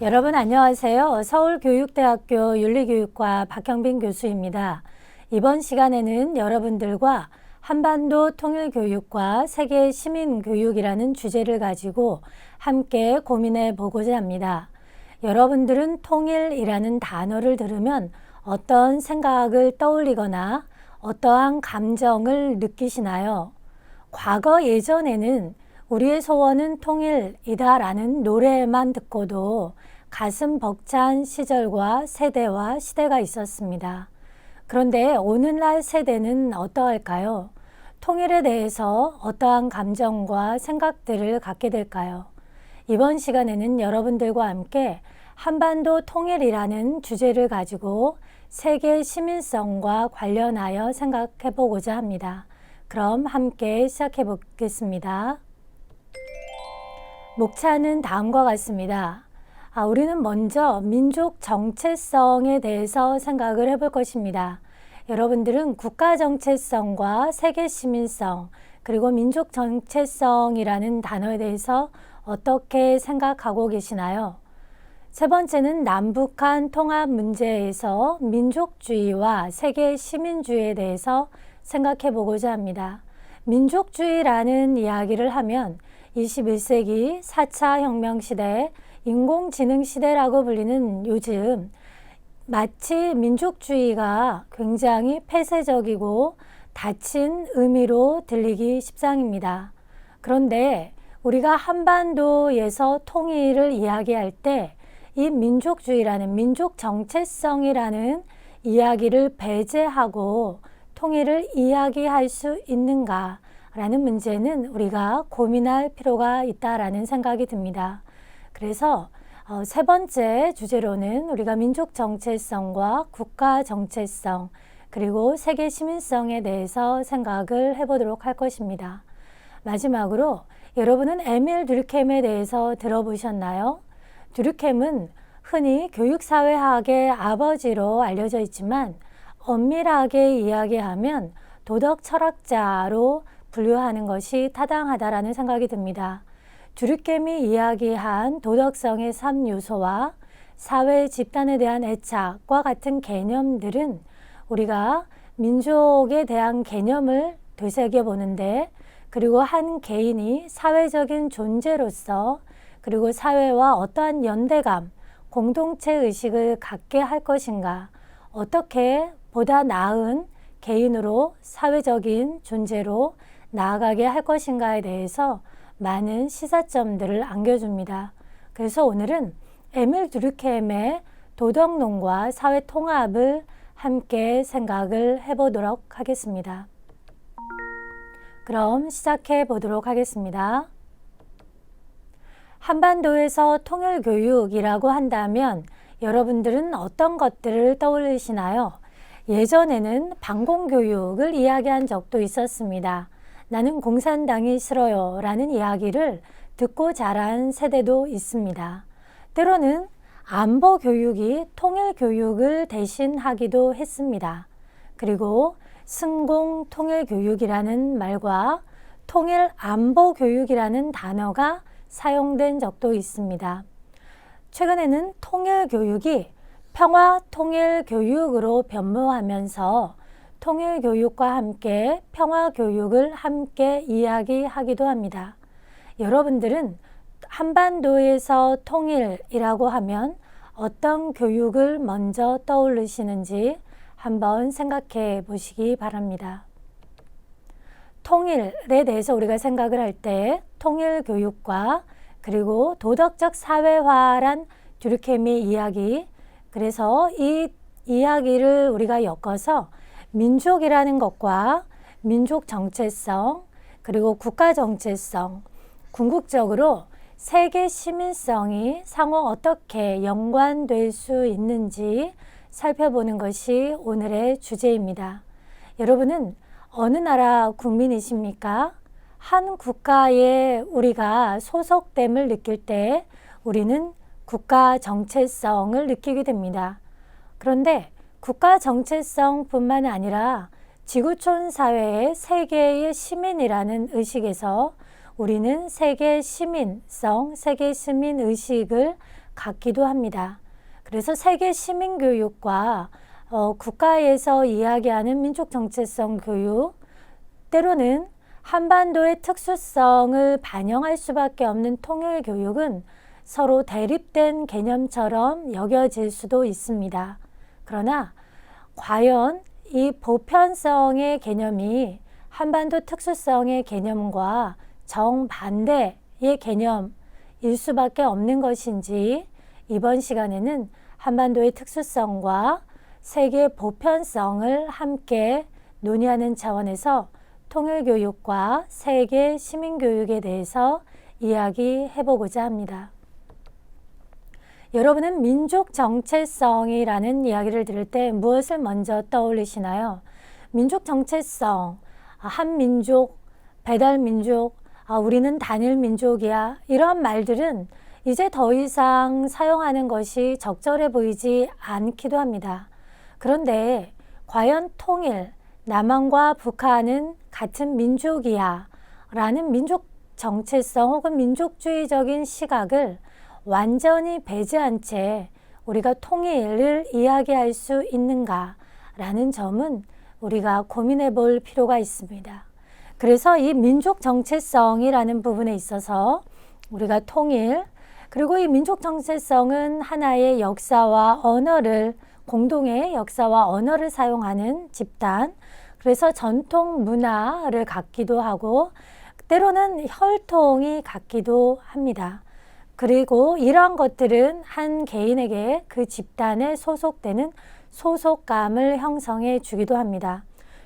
여러분 안녕하세요. 서울교육대학교 윤리교육과 박형빈 교수입니다. 이번 시간에는 여러분들과 한반도 통일교육과 세계 시민교육이라는 주제를 가지고 함께 고민해 보고자 합니다. 여러분들은 통일이라는 단어를 들으면 어떤 생각을 떠올리거나 어떠한 감정을 느끼시나요? 과거 예전에는 우리의 소원은 통일이다라는 노래만 듣고도 가슴 벅찬 시절과 세대와 시대가 있었습니다. 그런데 오늘날 세대는 어떠할까요? 통일에 대해서 어떠한 감정과 생각들을 갖게 될까요? 이번 시간에는 여러분들과 함께 한반도 통일이라는 주제를 가지고 세계 시민성과 관련하여 생각해 보고자 합니다. 그럼 함께 시작해 보겠습니다. 목차는 다음과 같습니다. 우리는 먼저 민족 정체성에 대해서 생각을 해볼 것입니다. 여러분들은 국가 정체성과 세계 시민성 그리고 민족 정체성이라는 단어에 대해서 어떻게 생각하고 계시나요? 세 번째는 남북한 통합 문제에서 민족주의와 세계 시민주의에 대해서 생각해 보고자 합니다. 민족주의라는 이야기를 하면 21세기 4차 혁명 시대, 인공지능 시대라고 불리는 요즘 마치 민족주의가 굉장히 폐쇄적이고 닫힌 의미로 들리기 십상입니다. 그런데 우리가 한반도에서 통일을 이야기할 때 이 민족주의라는 민족 정체성이라는 이야기를 배제하고 통일을 이야기할 수 있는가? 라는 문제는 우리가 고민할 필요가 있다라는 생각이 듭니다. 그래서 세 번째 주제로는 우리가 민족 정체성과 국가 정체성 그리고 세계 시민성에 대해서 생각을 해보도록 할 것입니다. 마지막으로 여러분은 에밀 듀르켐에 대해서 들어보셨나요? 듀르켐은 흔히 교육사회학의 아버지로 알려져 있지만 엄밀하게 이야기하면 도덕 철학자로 분류하는 것이 타당하다라는 생각이 듭니다. 듀르켐이 이야기한 도덕성의 3요소와 사회 집단에 대한 애착과 같은 개념들은 우리가 민족에 대한 개념을 되새겨보는데 그리고 한 개인이 사회적인 존재로서 그리고 사회와 어떠한 연대감, 공동체 의식을 갖게 할 것인가, 어떻게 보다 나은 개인으로 사회적인 존재로 나아가게 할 것인가에 대해서 많은 시사점들을 안겨줍니다. 그래서 오늘은 에밀 듀르켐의 도덕론과 사회 통합을 함께 생각을 해보도록 하겠습니다. 그럼 시작해 보도록 하겠습니다. 한반도에서 통일교육이라고 한다면 여러분들은 어떤 것들을 떠올리시나요? 예전에는 반공교육을 이야기한 적도 있었습니다. 나는 공산당이 싫어요 라는 이야기를 듣고 자란 세대도 있습니다. 때로는 안보교육이 통일교육을 대신하기도 했습니다. 그리고 승공통일교육이라는 말과 통일안보교육이라는 단어가 사용된 적도 있습니다. 최근에는 통일교육이 평화통일교육으로 변모하면서 통일교육과 함께 평화교육을 함께 이야기하기도 합니다. 여러분들은 한반도에서 통일이라고 하면 어떤 교육을 먼저 떠올리시는지 한번 생각해 보시기 바랍니다. 통일에 대해서 우리가 생각을 할 때 통일교육과 그리고 도덕적 사회화란 듀르켐의 이야기, 그래서 이 이야기를 우리가 엮어서 민족이라는 것과 민족 정체성 그리고 국가 정체성, 궁극적으로 세계 시민성이 상호 어떻게 연관될 수 있는지 살펴보는 것이 오늘의 주제입니다. 여러분은 어느 나라 국민이십니까? 한 국가에 우리가 소속됨을 느낄 때 우리는 국가 정체성을 느끼게 됩니다. 그런데 국가 정체성뿐만 아니라 지구촌 사회의 세계의 시민이라는 의식에서 우리는 세계 시민성, 세계 시민 의식을 같기도 합니다. 그래서 세계 시민교육과 국가에서 이야기하는 민족 정체성 교육, 때로는 한반도의 특수성을 반영할 수밖에 없는 통일 교육은 서로 대립된 개념처럼 여겨질 수도 있습니다. 그러나 과연 이 보편성의 개념이 한반도 특수성의 개념과 정반대의 개념일 수밖에 없는 것인지, 이번 시간에는 한반도의 특수성과 세계 보편성을 함께 논의하는 차원에서 통일교육과 세계 시민교육에 대해서 이야기해보고자 합니다. 여러분은 민족 정체성이라는 이야기를 들을 때 무엇을 먼저 떠올리시나요? 민족 정체성, 한민족, 배달민족, 우리는 단일 민족이야, 이런 말들은 이제 더 이상 사용하는 것이 적절해 보이지 않기도 합니다. 그런데 과연 통일, 남한과 북한은 같은 민족이야 라는 민족 정체성 혹은 민족주의적인 시각을 완전히 배제한 채 우리가 통일을 이야기할 수 있는가 라는 점은 우리가 고민해 볼 필요가 있습니다. 그래서 이 민족 정체성이라는 부분에 있어서 우리가 통일, 그리고 이 민족 정체성은 하나의 역사와 언어를, 공동의 역사와 언어를 사용하는 집단, 그래서 전통 문화를 갖기도 하고 때로는 혈통이 같기도 합니다. 그리고 이러한 것들은 한 개인에게 그 집단에 소속되는 소속감을 형성해 주기도 합니다.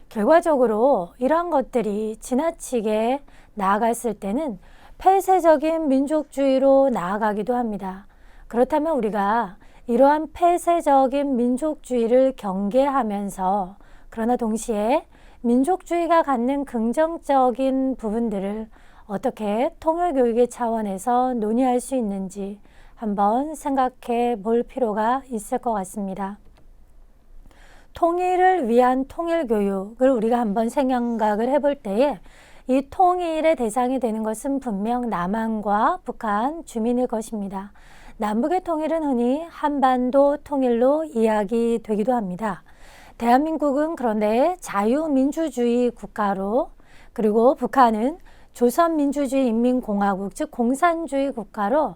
결과적으로 이러한 것들이 지나치게 나아갔을 때는 폐쇄적인 민족주의로 나아가기도 합니다. 그렇다면 우리가 이러한 폐쇄적인 민족주의를 경계하면서, 그러나 동시에 민족주의가 갖는 긍정적인 부분들을 어떻게 통일교육의 차원에서 논의할 수 있는지 한번 생각해 볼 필요가 있을 것 같습니다. 통일을 위한 통일교육을 우리가 한번 생각을 해볼 때에 이 통일의 대상이 되는 것은 분명 남한과 북한 주민일 것입니다. 남북의 통일은 흔히 한반도 통일로 이야기되기도 합니다. 대한민국은 그런데 자유민주주의 국가로, 그리고 북한은 조선민주주의인민공화국, 즉 공산주의 국가로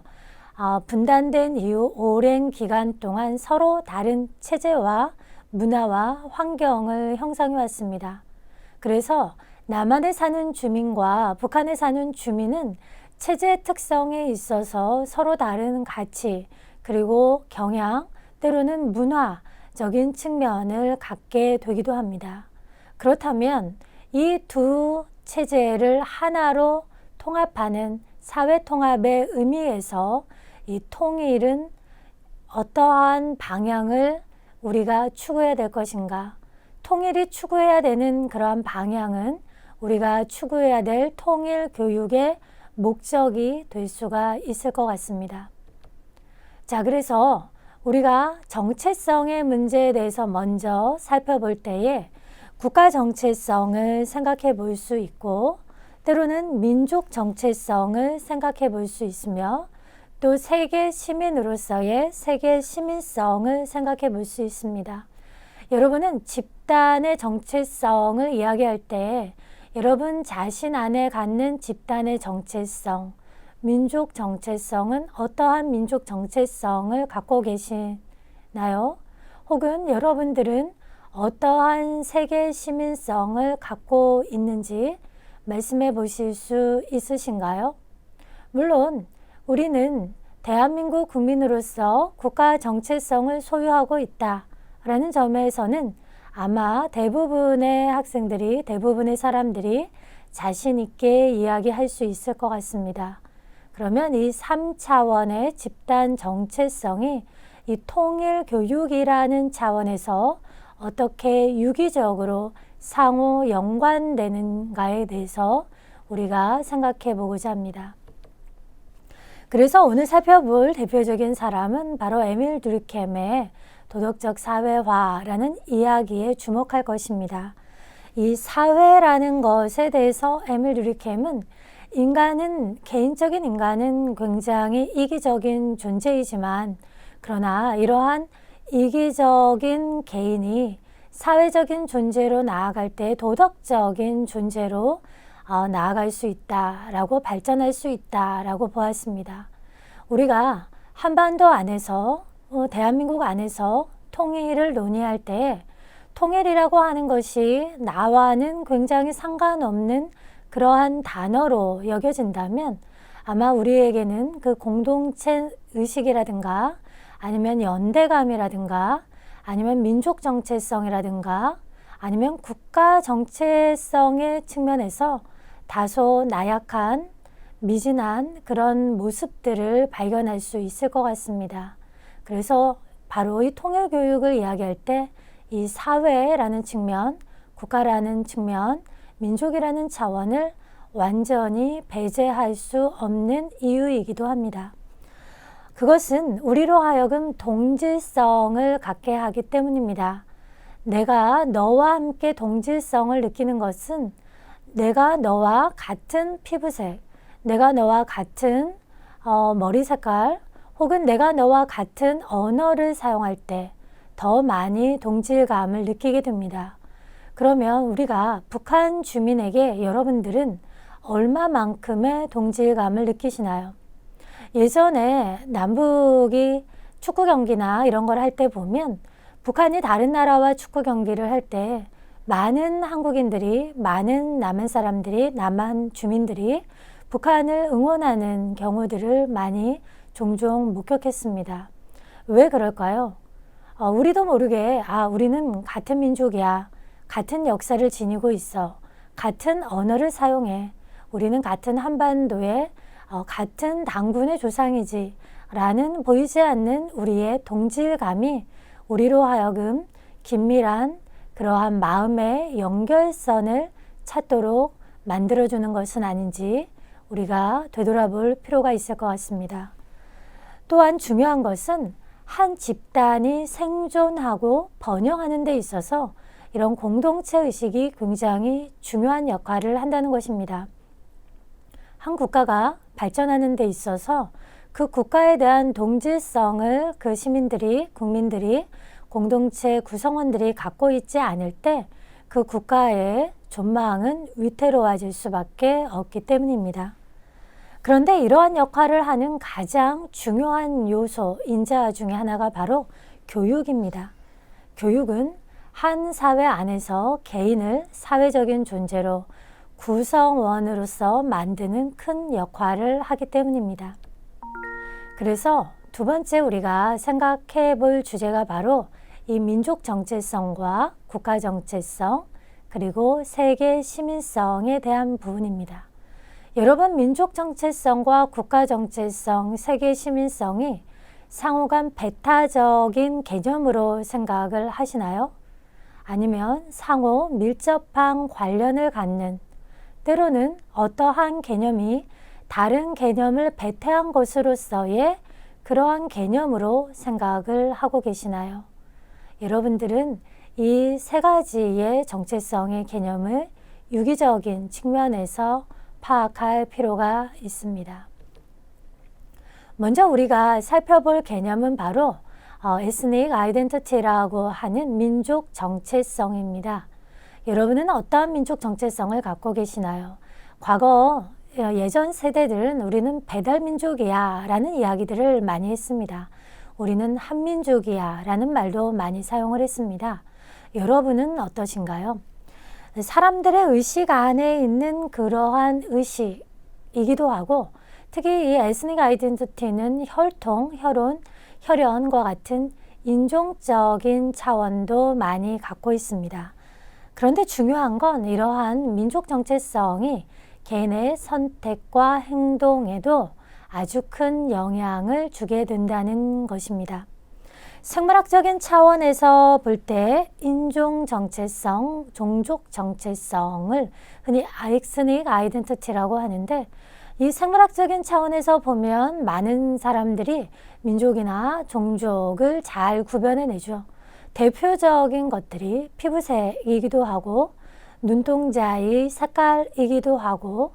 분단된 이후 오랜 기간 동안 서로 다른 체제와 문화와 환경을 형성해 왔습니다. 그래서 남한에 사는 주민과 북한에 사는 주민은 체제 특성에 있어서 서로 다른 가치, 그리고 경향, 때로는 문화적인 측면을 갖게 되기도 합니다. 그렇다면 이 두 체제를 하나로 통합하는 사회 통합의 의미에서 이 통일은 어떠한 방향을 우리가 추구해야 될 것인가? 통일이 추구해야 되는 그러한 방향은 우리가 추구해야 될 통일 교육의 목적이 될 수가 있을 것 같습니다. 자, 그래서 우리가 정체성의 문제에 대해서 먼저 살펴볼 때에 국가 정체성을 생각해 볼 수 있고, 때로는 민족 정체성을 생각해 볼 수 있으며, 또 세계 시민으로서의 세계 시민성을 생각해 볼 수 있습니다. 여러분은 집단의 정체성을 이야기할 때 여러분 자신 안에 갖는 집단의 정체성, 민족 정체성은 어떠한 민족 정체성을 갖고 계시나요? 혹은 여러분들은 어떠한 세계 시민성을 갖고 있는지 말씀해 보실 수 있으신가요? 물론 우리는 대한민국 국민으로서 국가 정체성을 소유하고 있다라는 점에서는 아마 대부분의 학생들이, 대부분의 사람들이 자신 있게 이야기할 수 있을 것 같습니다. 그러면 이 3차원의 집단 정체성이 이 통일 교육이라는 차원에서 어떻게 유기적으로 상호 연관되는가에 대해서 우리가 생각해 보고자 합니다. 그래서 오늘 살펴볼 대표적인 사람은 바로 에밀 듀르켐의 도덕적 사회화라는 이야기에 주목할 것입니다. 이 사회라는 것에 대해서 에밀 듀르켐은 개인적인 인간은 굉장히 이기적인 존재이지만, 그러나 이러한 이기적인 개인이 사회적인 존재로 나아갈 때 도덕적인 존재로 나아갈 수 있다라고, 발전할 수 있다라고 보았습니다. 우리가 한반도 안에서, 대한민국 안에서 통일을 논의할 때 통일이라고 하는 것이 나와는 굉장히 상관없는 그러한 단어로 여겨진다면, 아마 우리에게는 그 공동체 의식이라든가 아니면 연대감이라든가 아니면 민족 정체성이라든가 아니면 국가 정체성의 측면에서 다소 나약한, 미진한 그런 모습들을 발견할 수 있을 것 같습니다. 그래서 바로 이 통일 교육을 이야기할 때 이 사회라는 측면, 국가라는 측면, 민족이라는 차원을 완전히 배제할 수 없는 이유이기도 합니다. 그것은 우리로 하여금 동질성을 갖게 하기 때문입니다. 내가 너와 함께 동질성을 느끼는 것은 내가 너와 같은 피부색, 내가 너와 같은 머리 색깔, 혹은 내가 너와 같은 언어를 사용할 때 더 많이 동질감을 느끼게 됩니다. 그러면 우리가 북한 주민에게 여러분들은 얼마만큼의 동질감을 느끼시나요? 예전에 남북이 축구 경기나 이런 걸 할 때 보면 북한이 다른 나라와 축구 경기를 할 때 많은 한국인들이, 많은 남한 사람들이, 남한 주민들이 북한을 응원하는 경우들을 많이 종종 목격했습니다. 왜 그럴까요? 우리도 모르게 우리는 같은 민족이야, 같은 역사를 지니고 있어, 같은 언어를 사용해, 우리는 같은 한반도의 같은 당군의 조상이지 라는 보이지 않는 우리의 동질감이 우리로 하여금 긴밀한 그러한 마음의 연결선을 찾도록 만들어주는 것은 아닌지 우리가 되돌아볼 필요가 있을 것 같습니다. 또한 중요한 것은 한 집단이 생존하고 번영하는 데 있어서 이런 공동체 의식이 굉장히 중요한 역할을 한다는 것입니다. 한 국가가 발전하는 데 있어서 그 국가에 대한 동질성을 그 시민들이, 국민들이, 공동체 구성원들이 갖고 있지 않을 때 그 국가의 존망은 위태로워질 수밖에 없기 때문입니다. 그런데 이러한 역할을 하는 가장 중요한 요소, 인자 중에 하나가 바로 교육입니다. 교육은 한 사회 안에서 개인을 사회적인 존재로, 구성원으로서 만드는 큰 역할을 하기 때문입니다. 그래서 두 번째 우리가 생각해 볼 주제가 바로 이 민족 정체성과 국가 정체성, 그리고 세계 시민성에 대한 부분입니다. 여러분, 민족 정체성과 국가 정체성, 세계 시민성이 상호간 배타적인 개념으로 생각을 하시나요? 아니면 상호 밀접한 관련을 갖는, 때로는 어떠한 개념이 다른 개념을 배타한 것으로서의 그러한 개념으로 생각을 하고 계시나요? 여러분들은 이 세 가지의 정체성의 개념을 유기적인 측면에서 파악할 필요가 있습니다. 먼저 우리가 살펴볼 개념은 바로 ethnic identity라고 하는 민족 정체성입니다. 여러분은 어떠한 민족 정체성을 갖고 계시나요? 과거 예전 세대들은 우리는 배달민족이야 라는 이야기들을 많이 했습니다. 우리는 한민족이야 라는 말도 많이 사용을 했습니다. 여러분은 어떠신가요? 사람들의 의식 안에 있는 그러한 의식이기도 하고, 특히 이 에스닉 아이덴티티는 혈통, 혈연, 혈연과 같은 인종적인 차원도 많이 갖고 있습니다. 그런데 중요한 건 이러한 민족 정체성이 개인의 선택과 행동에도 아주 큰 영향을 주게 된다는 것입니다. 생물학적인 차원에서 볼 때 인종 정체성, 종족 정체성을 흔히 에스닉 아이덴티티라고 하는데, 이 생물학적인 차원에서 보면 많은 사람들이 민족이나 종족을 잘 구별해내죠. 대표적인 것들이 피부색이기도 하고, 눈동자의 색깔이기도 하고,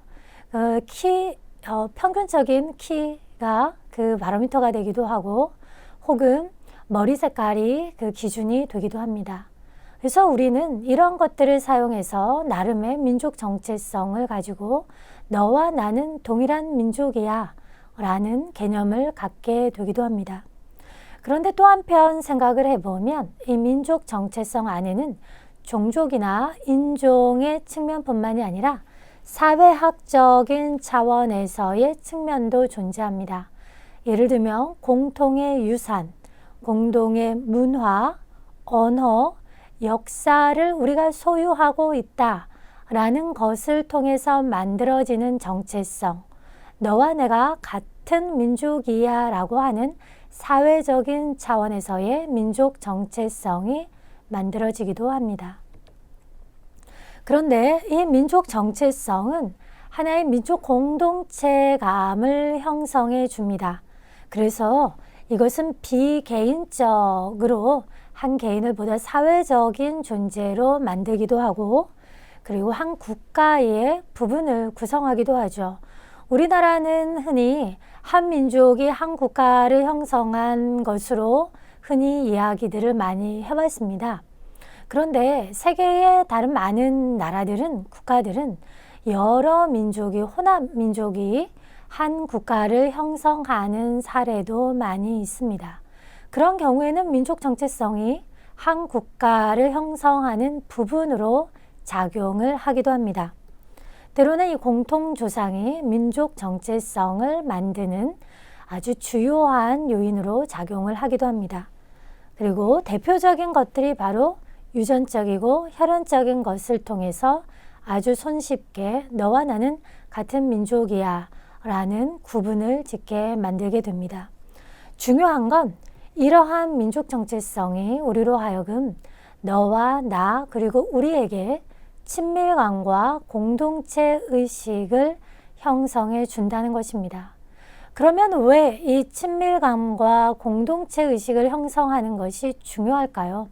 평균적인 키가 그 바로미터가 되기도 하고 혹은 머리 색깔이 그 기준이 되기도 합니다. 그래서 우리는 이런 것들을 사용해서 나름의 민족 정체성을 가지고 너와 나는 동일한 민족이야 라는 개념을 갖게 되기도 합니다. 그런데 또 한편 생각을 해보면 이 민족 정체성 안에는 종족이나 인종의 측면뿐만이 아니라 사회학적인 차원에서의 측면도 존재합니다. 예를 들면 공통의 유산, 공동의 문화, 언어, 역사를 우리가 소유하고 있다라는 것을 통해서 만들어지는 정체성, 너와 내가 같은 민족이야 라고 하는 사회적인 차원에서의 민족 정체성이 만들어지기도 합니다. 그런데 이 민족 정체성은 하나의 민족 공동체감을 형성해 줍니다. 그래서 이것은 비개인적으로 한 개인을 보다 사회적인 존재로 만들기도 하고 그리고 한 국가의 부분을 구성하기도 하죠. 우리나라는 흔히 한 민족이 한 국가를 형성한 것으로 흔히 이야기들을 많이 해왔습니다. 그런데 세계의 다른 많은 나라들은, 국가들은 여러 민족이, 혼합 민족이 한 국가를 형성하는 사례도 많이 있습니다. 그런 경우에는 민족 정체성이 한 국가를 형성하는 부분으로 작용을 하기도 합니다. 때로는 이 공통조상이 민족 정체성을 만드는 아주 주요한 요인으로 작용을 하기도 합니다. 그리고 대표적인 것들이 바로 유전적이고 혈연적인 것을 통해서 아주 손쉽게 너와 나는 같은 민족이야 라는 구분을 짓게 만들게 됩니다. 중요한 건 이러한 민족 정체성이 우리로 하여금 너와 나 그리고 우리에게 친밀감과 공동체 의식을 형성해 준다는 것입니다. 그러면 왜 이 친밀감과 공동체 의식을 형성하는 것이 중요할까요?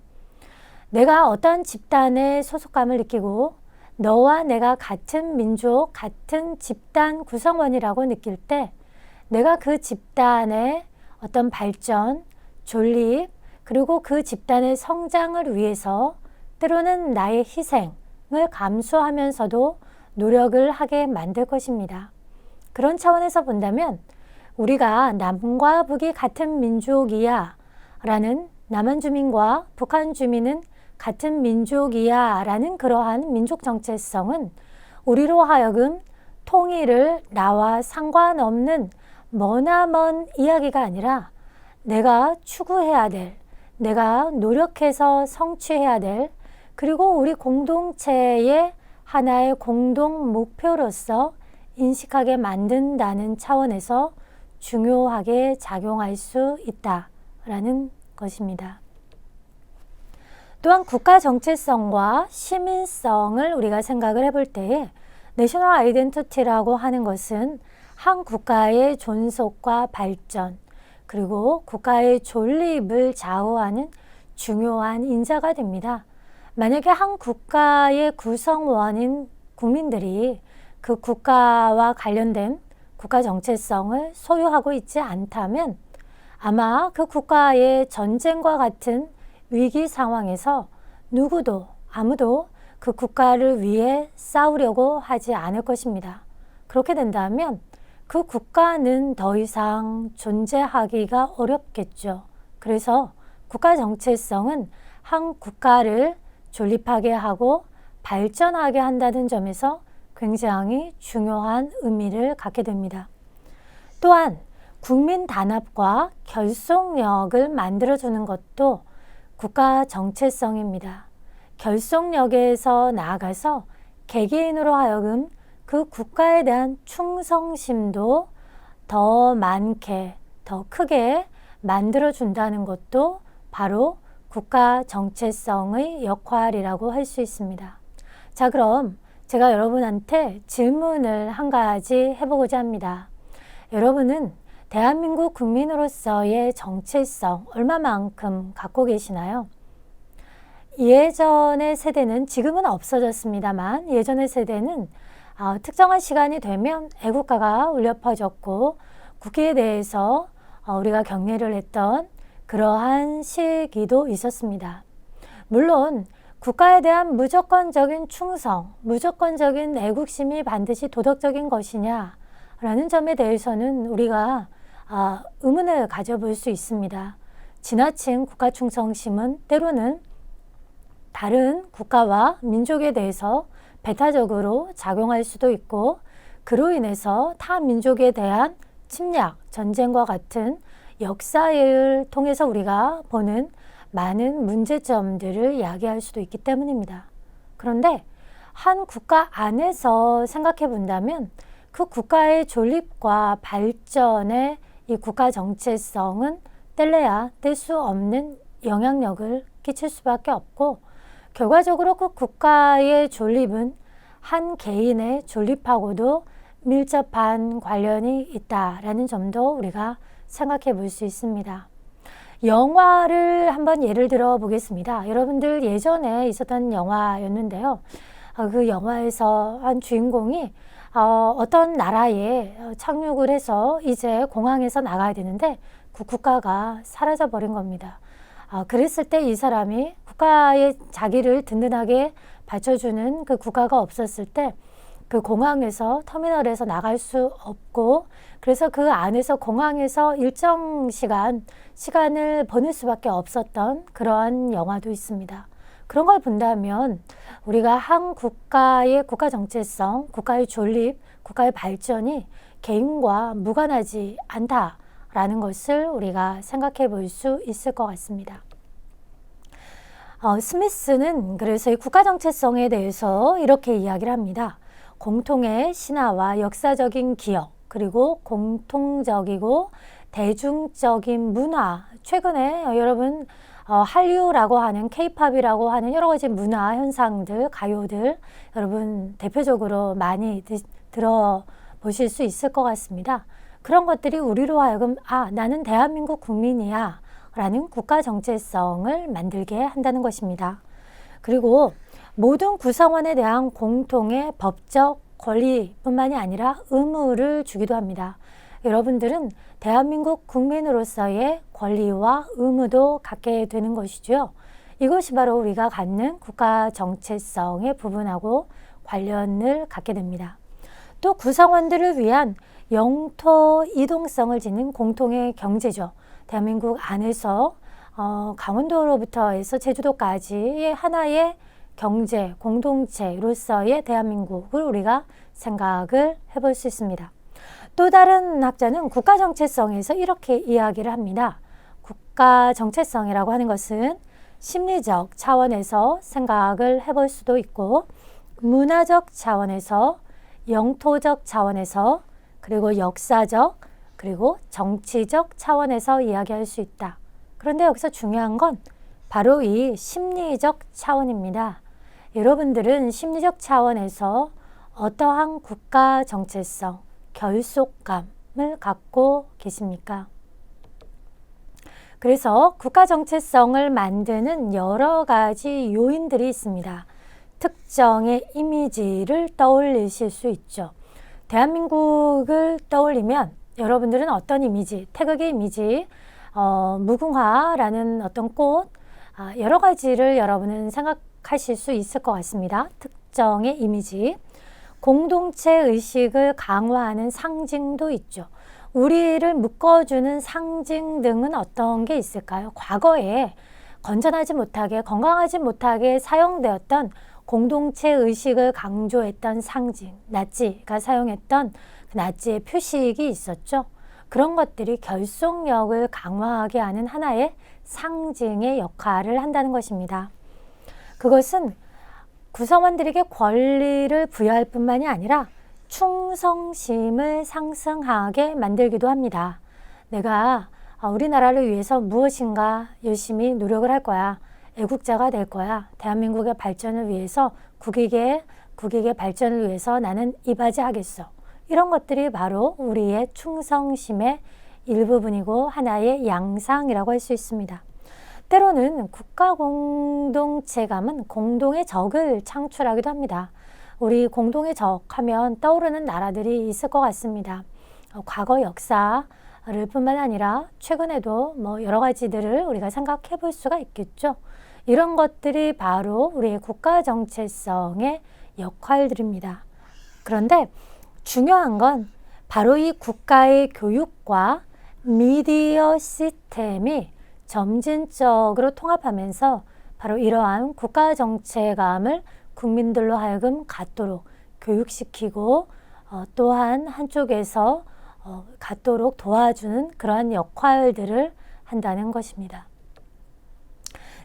내가 어떤 집단의 소속감을 느끼고 너와 내가 같은 민족, 같은 집단 구성원이라고 느낄 때 내가 그 집단의 어떤 발전, 존립, 그리고 그 집단의 성장을 위해서 때로는 나의 희생을 감수하면서도 노력을 하게 만들 것입니다. 그런 차원에서 본다면 우리가 남과 북이 같은 민족이야 라는 남한 주민과 북한 주민은 같은 민족이야 라는 그러한 민족 정체성은 우리로 하여금 통일을 나와 상관없는 머나먼 이야기가 아니라 내가 추구해야 될, 내가 노력해서 성취해야 될, 그리고 우리 공동체의 하나의 공동 목표로서 인식하게 만든다는 차원에서 중요하게 작용할 수 있다라는 것입니다. 또한 국가 정체성과 시민성을 우리가 생각을 해볼 때에 내셔널 아이덴티티라고 하는 것은 한 국가의 존속과 발전, 그리고 국가의 존립을 좌우하는 중요한 인자가 됩니다. 만약에 한 국가의 구성원인 국민들이 그 국가와 관련된 국가 정체성을 소유하고 있지 않다면 아마 그 국가의 전쟁과 같은 위기 상황에서 누구도 아무도 그 국가를 위해 싸우려고 하지 않을 것입니다. 그렇게 된다면 그 국가는 더 이상 존재하기가 어렵겠죠. 그래서 국가 정체성은 한 국가를 존립하게 하고 발전하게 한다는 점에서 굉장히 중요한 의미를 갖게 됩니다. 또한 국민 단합과 결속력을 만들어주는 것도 국가 정체성입니다. 결속력에서 나아가서 개개인으로 하여금 그 국가에 대한 충성심도 더 많게, 더 크게 만들어준다는 것도 바로 국가 정체성의 역할이라고 할 수 있습니다. 자, 그럼 제가 여러분한테 질문을 한 가지 해보고자 합니다. 여러분은 대한민국 국민으로서의 정체성 얼마만큼 갖고 계시나요? 예전의 세대는 지금은 없어졌습니다만 예전의 세대는 특정한 시간이 되면 애국가가 울려 퍼졌고 국기에 대해서 우리가 경례를 했던 그러한 시기도 있었습니다. 물론 국가에 대한 무조건적인 충성, 무조건적인 애국심이 반드시 도덕적인 것이냐라는 점에 대해서는 우리가 의문을 가져볼 수 있습니다. 지나친 국가 충성심은 때로는 다른 국가와 민족에 대해서 배타적으로 작용할 수도 있고 그로 인해서 타 민족에 대한 침략, 전쟁과 같은 역사를 통해서 우리가 보는 많은 문제점들을 이야기할 수도 있기 때문입니다. 그런데 한 국가 안에서 생각해 본다면 그 국가의 존립과 발전에 이 국가 정체성은 뗄래야 뗄 수 없는 영향력을 끼칠 수밖에 없고 결과적으로 그 국가의 존립은 한 개인의 존립하고도 밀접한 관련이 있다라는 점도 우리가 생각해 볼 수 있습니다. 영화를 한번 예를 들어 보겠습니다. 여러분들 예전에 있었던 영화였는데요. 그 영화에서 한 주인공이 어떤 나라에 착륙을 해서 이제 공항에서 나가야 되는데 그 국가가 사라져 버린 겁니다. 그랬을 때 이 사람이 국가의 자기를 든든하게 받쳐주는 그 국가가 없었을 때 그 공항에서 터미널에서 나갈 수 없고 그래서 그 안에서 공항에서 일정 시간을 보낼 수밖에 없었던 그러한 영화도 있습니다. 그런 걸 본다면 우리가 한 국가의 국가 정체성, 국가의 존립, 국가의 발전이 개인과 무관하지 않다라는 것을 우리가 생각해 볼 수 있을 것 같습니다. 스미스는 그래서 이 국가 정체성에 대해서 이렇게 이야기를 합니다. 공통의 신화와 역사적인 기억, 그리고 공통적이고 대중적인 문화. 최근에 여러분 한류라고 하는 K-팝이라고 하는 여러 가지 문화 현상들, 가요들 여러분 대표적으로 많이 들어보실 수 있을 것 같습니다. 그런 것들이 우리로 하여금 나는 대한민국 국민이야 라는 국가 정체성을 만들게 한다는 것입니다. 그리고 모든 구성원에 대한 공통의 법적 권리뿐만이 아니라 의무를 주기도 합니다. 여러분들은 대한민국 국민으로서의 권리와 의무도 갖게 되는 것이죠. 이것이 바로 우리가 갖는 국가 정체성의 부분하고 관련을 갖게 됩니다. 또 구성원들을 위한 영토 이동성을 지닌 공통의 경제죠. 대한민국 안에서 강원도로부터 해서 제주도까지의 하나의 경제 공동체로서의 대한민국을 우리가 생각을 해볼 수 있습니다. 또 다른 학자는 국가 정체성에서 이렇게 이야기를 합니다. 국가 정체성이라고 하는 것은 심리적 차원에서 생각을 해볼 수도 있고 문화적 차원에서 영토적 차원에서 그리고 역사적 그리고 정치적 차원에서 이야기할 수 있다. 그런데 여기서 중요한 건 바로 이 심리적 차원입니다. 여러분들은 심리적 차원에서 어떠한 국가 정체성, 결속감을 갖고 계십니까? 그래서 국가 정체성을 만드는 여러 가지 요인들이 있습니다. 특정의 이미지를 떠올리실 수 있죠. 대한민국을 떠올리면 여러분들은 어떤 이미지, 태극의 이미지, 무궁화라는 어떤 꽃, 여러 가지를 여러분은 생각하실 수 있을 것 같습니다. 특정의 이미지, 공동체 의식을 강화하는 상징도 있죠. 우리를 묶어주는 상징 등은 어떤 게 있을까요? 과거에 건전하지 못하게, 건강하지 못하게 사용되었던 공동체 의식을 강조했던 상징, 나치가 사용했던 그 나치의 표식이 있었죠. 그런 것들이 결속력을 강화하게 하는 하나의 상징의 역할을 한다는 것입니다. 그것은 구성원들에게 권리를 부여할 뿐만이 아니라 충성심을 상승하게 만들기도 합니다. 내가 우리나라를 위해서 무엇인가 열심히 노력을 할 거야. 애국자가 될 거야. 대한민국의 발전을 위해서 국익의 발전을 위해서 나는 이바지하겠어. 이런 것들이 바로 우리의 충성심의 일부분이고 하나의 양상이라고 할 수 있습니다. 때로는 국가 공동체감은 공동의 적을 창출하기도 합니다. 우리 공동의 적하면 떠오르는 나라들이 있을 것 같습니다. 과거 역사를 뿐만 아니라 최근에도 뭐 여러 가지들을 우리가 생각해 볼 수가 있겠죠. 이런 것들이 바로 우리의 국가 정체성의 역할들입니다. 그런데 중요한 건 바로 이 국가의 교육과 미디어 시스템이 점진적으로 통합하면서 바로 이러한 국가 정체감을 국민들로 하여금 갖도록 교육시키고 또한 한쪽에서 갖도록 도와주는 그러한 역할들을 한다는 것입니다.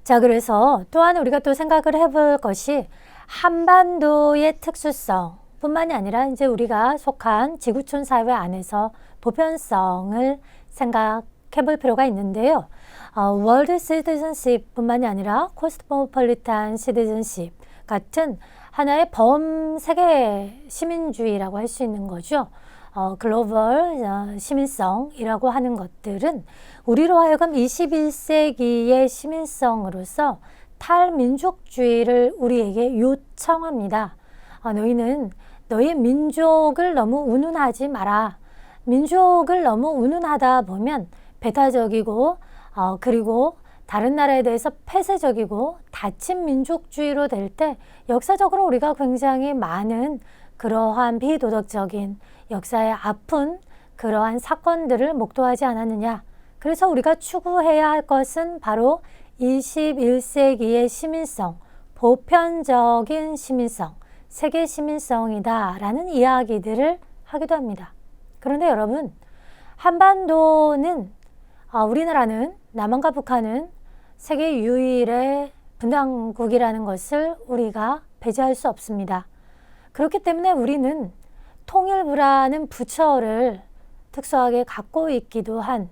자, 그래서 또한 우리가 또 생각을 해볼 것이 한반도의 특수성 뿐만이 아니라 이제 우리가 속한 지구촌 사회 안에서 보편성을 생각해 볼 필요가 있는데요. 월드 시티즌십 뿐만이 아니라 코스모폴리탄 시티즌십 같은 하나의 범세계 시민주의라고 할 수 있는 거죠. 글로벌 시민성이라고 하는 것들은 우리로 하여금 21세기의 시민성으로서 탈민족주의를 우리에게 요청합니다. 너희는 너희 민족을 너무 운운하지 마라. 민족을 너무 운운하다 보면 배타적이고 그리고 다른 나라에 대해서 폐쇄적이고 닫힌 민족주의로 될 때 역사적으로 우리가 굉장히 많은 그러한 비도덕적인 역사의 아픈 그러한 사건들을 목도하지 않았느냐. 그래서 우리가 추구해야 할 것은 바로 21세기의 시민성, 보편적인 시민성, 세계 시민성이다 라는 이야기들을 하기도 합니다. 그런데 여러분, 한반도는 우리나라는 남한과 북한은 세계 유일의 분단국이라는 것을 우리가 배제할 수 없습니다. 그렇기 때문에 우리는 통일부라는 부처를 특수하게 갖고 있기도 한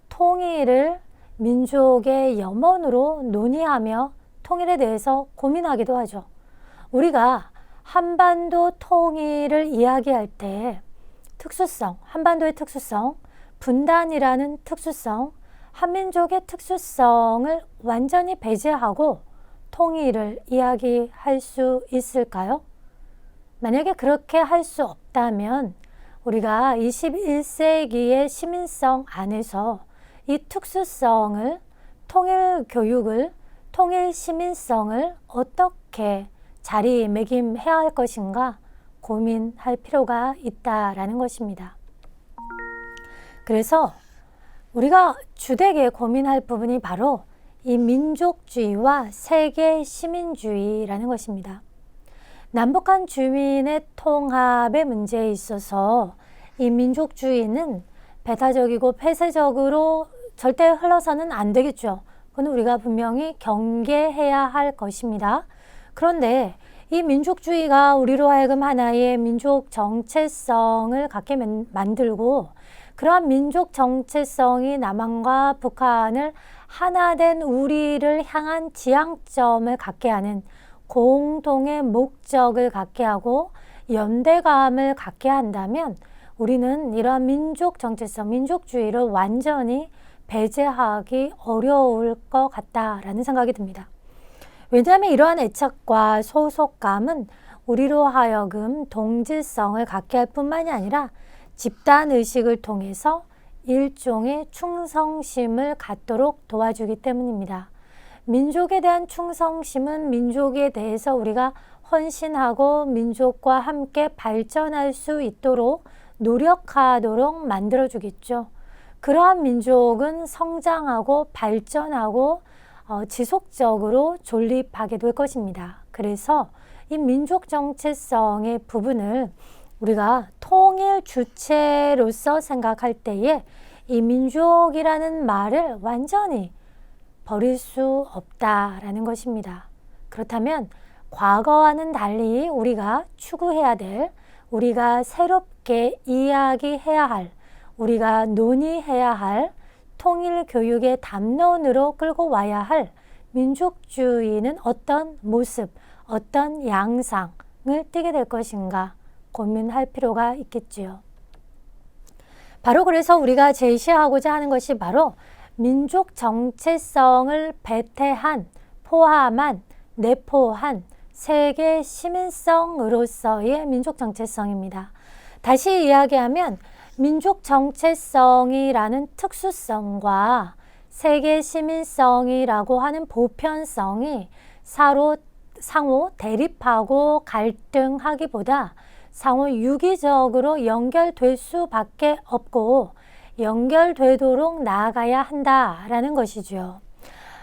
통일을 민족의 염원으로 논의하며 통일에 대해서 고민하기도 하죠. 우리가 한반도 통일을 이야기할 때 특수성, 한반도의 특수성, 분단이라는 특수성, 한민족의 특수성을 완전히 배제하고 통일을 이야기할 수 있을까요? 만약에 그렇게 할 수 없다면 우리가 21세기의 시민성 안에서 이 특수성을, 통일 교육을, 통일 시민성을 어떻게 자리매김해야 할 것인가 고민할 필요가 있다라는 것입니다. 그래서 우리가 주되게 고민할 부분이 바로 이 민족주의와 세계 시민주의라는 것입니다. 남북한 주민의 통합의 문제에 있어서 이 민족주의는 배타적이고 폐쇄적으로 절대 흘러서는 안 되겠죠. 그건 우리가 분명히 경계해야 할 것입니다. 그런데 이 민족주의가 우리로 하여금 하나의 민족 정체성을 갖게 만들고 그러한 민족 정체성이 남한과 북한을 하나된 우리를 향한 지향점을 갖게 하는 공동의 목적을 갖게 하고 연대감을 갖게 한다면 우리는 이러한 민족 정체성, 민족주의를 완전히 배제하기 어려울 것 같다라는 생각이 듭니다. 왜냐하면 이러한 애착과 소속감은 우리로 하여금 동질성을 갖게 할 뿐만이 아니라 집단의식을 통해서 일종의 충성심을 갖도록 도와주기 때문입니다. 민족에 대한 충성심은 민족에 대해서 우리가 헌신하고 민족과 함께 발전할 수 있도록 노력하도록 만들어주겠죠. 그러한 민족은 성장하고 발전하고 지속적으로 존립하게 될 것입니다. 그래서 이 민족 정체성의 부분을 우리가 통일 주체로서 생각할 때에 이 민족이라는 말을 완전히 버릴 수 없다라는 것입니다. 그렇다면 과거와는 달리 우리가 추구해야 될, 우리가 새롭게 이야기해야 할, 우리가 논의해야 할 통일 교육의 담론으로 끌고 와야 할 민족주의는 어떤 모습, 어떤 양상을 띠게 될 것인가 고민할 필요가 있겠지요. 바로 그래서 우리가 제시하고자 하는 것이 바로 민족 정체성을 배태한, 포함한, 내포한 세계 시민성으로서의 민족 정체성입니다. 다시 이야기하면 민족 정체성이라는 특수성과 세계 시민성이라고 하는 보편성이 상호 대립하고 갈등하기보다 상호 유기적으로 연결될 수밖에 없고 연결되도록 나아가야 한다라는 것이죠.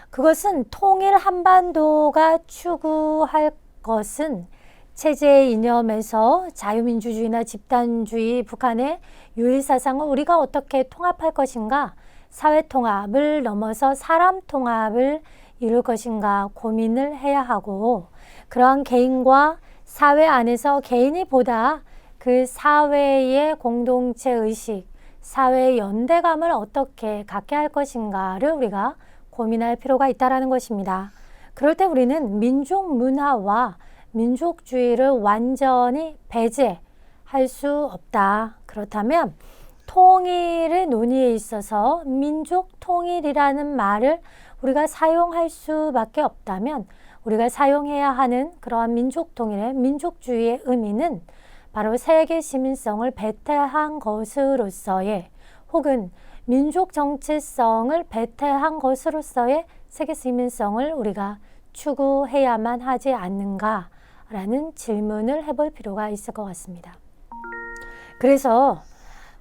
그것은 통일 한반도가 추구할 것은 체제 이념에서 자유민주주의나 집단주의, 북한의 유일사상을 우리가 어떻게 통합할 것인가, 사회통합을 넘어서 사람통합을 이룰 것인가 고민을 해야 하고, 그러한 개인과 사회 안에서 개인이 보다 그 사회의 공동체의식, 사회의 연대감을 어떻게 갖게 할 것인가를 우리가 고민할 필요가 있다는 것입니다. 그럴 때 우리는 민족 문화와 민족주의를 완전히 배제할 수 없다. 그렇다면 통일의 논의에 있어서 민족 통일이라는 말을 우리가 사용할 수밖에 없다면 우리가 사용해야 하는 그러한 민족 통일의 민족주의의 의미는 바로 세계 시민성을 배태한 것으로서의 혹은 민족 정체성을 배태한 것으로서의 세계 시민성을 우리가 추구해야만 하지 않는가라는 질문을 해볼 필요가 있을 것 같습니다. 그래서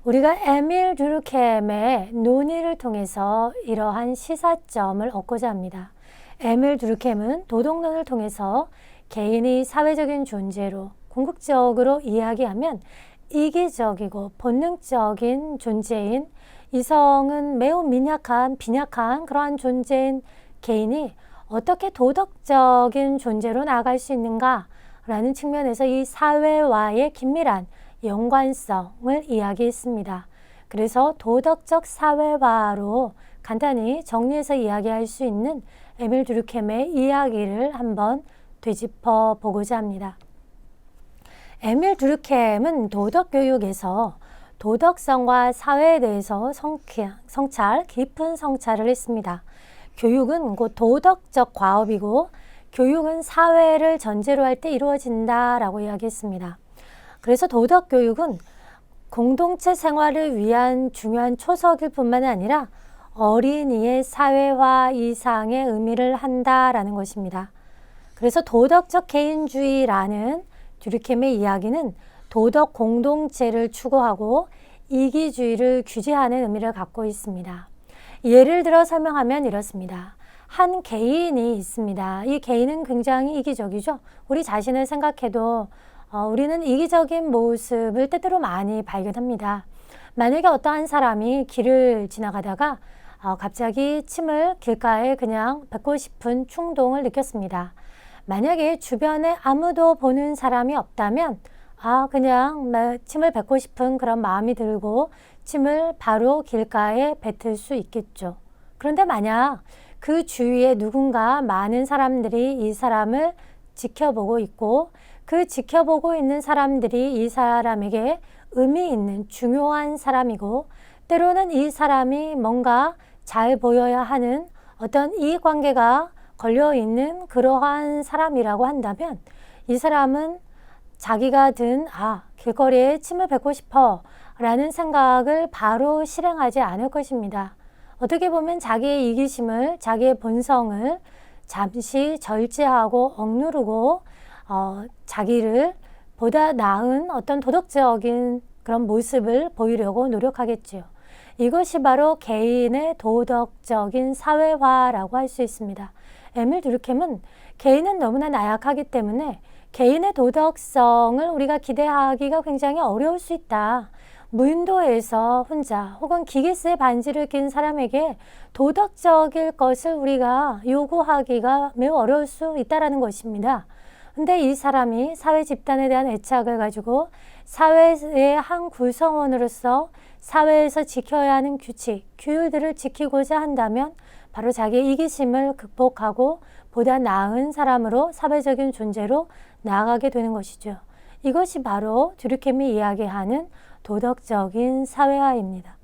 우리가 에밀 듀르켐의 논의를 통해서 이러한 시사점을 얻고자 합니다. 에밀 듀르켐은 도덕론을 통해서 개인이 사회적인 존재로 궁극적으로 이야기하면 이기적이고 본능적인 존재인 이성은 매우 빈약한 그러한 존재인 개인이 어떻게 도덕적인 존재로 나아갈 수 있는가라는 측면에서 이 사회와의 긴밀한 연관성을 이야기했습니다. 그래서 도덕적 사회화로 간단히 정리해서 이야기할 수 있는 에밀 듀르켐의 이야기를 한번 되짚어 보고자 합니다. 에밀 듀르켐은 도덕교육에서 도덕성과 사회에 대해서 깊은 성찰을 했습니다. 교육은 곧 도덕적 과업이고 교육은 사회를 전제로 할 때 이루어진다라고 이야기했습니다. 그래서 도덕교육은 공동체 생활을 위한 중요한 초석일 뿐만 아니라 어린이의 사회화 이상의 의미를 한다라는 것입니다. 그래서 도덕적 개인주의라는 듀르켐의 이야기는 도덕 공동체를 추구하고 이기주의를 규제하는 의미를 갖고 있습니다. 예를 들어 설명하면 이렇습니다. 한 개인이 있습니다. 이 개인은 굉장히 이기적이죠. 우리 자신을 생각해도 우리는 이기적인 모습을 때때로 많이 발견합니다. 만약에 어떠한 사람이 길을 지나가다가 갑자기 침을 길가에 그냥 뱉고 싶은 충동을 느꼈습니다. 만약에 주변에 아무도 보는 사람이 없다면 그냥 침을 뱉고 싶은 그런 마음이 들고 침을 바로 길가에 뱉을 수 있겠죠. 그런데 만약 그 주위에 누군가 많은 사람들이 이 사람을 지켜보고 있고 그 지켜보고 있는 사람들이 이 사람에게 의미 있는 중요한 사람이고 때로는 이 사람이 뭔가 잘 보여야 하는 어떤 이해관계가 걸려있는 그러한 사람이라고 한다면 이 사람은 자기가 든 길거리에 침을 뱉고 싶어 라는 생각을 바로 실행하지 않을 것입니다. 어떻게 보면 자기의 이기심을, 자기의 본성을 잠시 절제하고 억누르고 자기를 보다 나은 어떤 도덕적인 그런 모습을 보이려고 노력하겠지요. 이것이 바로 개인의 도덕적인 사회화라고 할 수 있습니다. 에밀 듀르켐은 개인은 너무나 나약하기 때문에 개인의 도덕성을 우리가 기대하기가 굉장히 어려울 수 있다. 무인도에서 혼자 혹은 기계스의 반지를 낀 사람에게 도덕적일 것을 우리가 요구하기가 매우 어려울 수 있다는 것입니다. 근데 이 사람이 사회 집단에 대한 애착을 가지고 사회의 한 구성원으로서 사회에서 지켜야 하는 규칙, 규율들을 지키고자 한다면 바로 자기의 이기심을 극복하고 보다 나은 사람으로 사회적인 존재로 나아가게 되는 것이죠. 이것이 바로 듀르켐이 이야기하는 도덕적인 사회화입니다.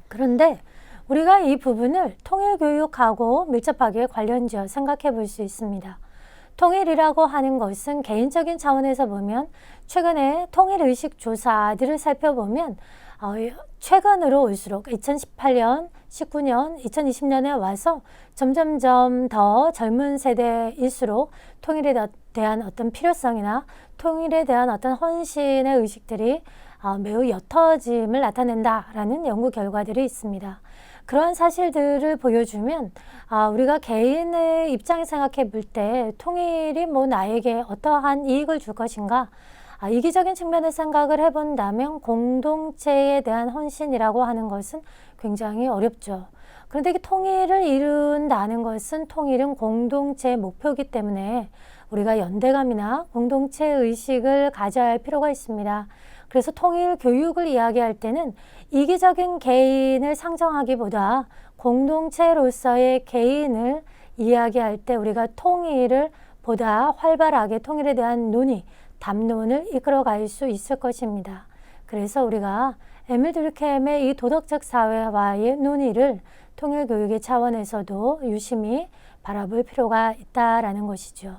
그런데 우리가 이 부분을 통일교육하고 밀접하게 관련지어 생각해 볼 수 있습니다. 통일이라고 하는 것은 개인적인 차원에서 보면 최근에 통일의식 조사들을 살펴보면 최근으로 올수록 2018년, 19년, 2020년에 와서 점점점 더 젊은 세대일수록 통일에 대한 어떤 필요성이나 통일에 대한 어떤 헌신의 의식들이 매우 옅어짐을 나타낸다라는 연구 결과들이 있습니다. 그런 사실들을 보여주면 우리가 개인의 입장에 생각해 볼 때 통일이 뭐 나에게 어떠한 이익을 줄 것인가, 이기적인 측면을 생각을 해본다면 공동체에 대한 헌신이라고 하는 것은 굉장히 어렵죠. 그런데 통일을 이룬다는 것은 통일은 공동체의 목표이기 때문에 우리가 연대감이나 공동체 의식을 가져야 할 필요가 있습니다. 그래서 통일 교육을 이야기할 때는 이기적인 개인을 상정하기보다 공동체로서의 개인을 이야기할 때 우리가 통일을 보다 활발하게 통일에 대한 논의, 담론을 이끌어갈 수 있을 것입니다. 그래서 우리가 에밀 듀르켐의 이 도덕적 사회와의 논의를 통일 교육의 차원에서도 유심히 바라볼 필요가 있다라는 것이죠.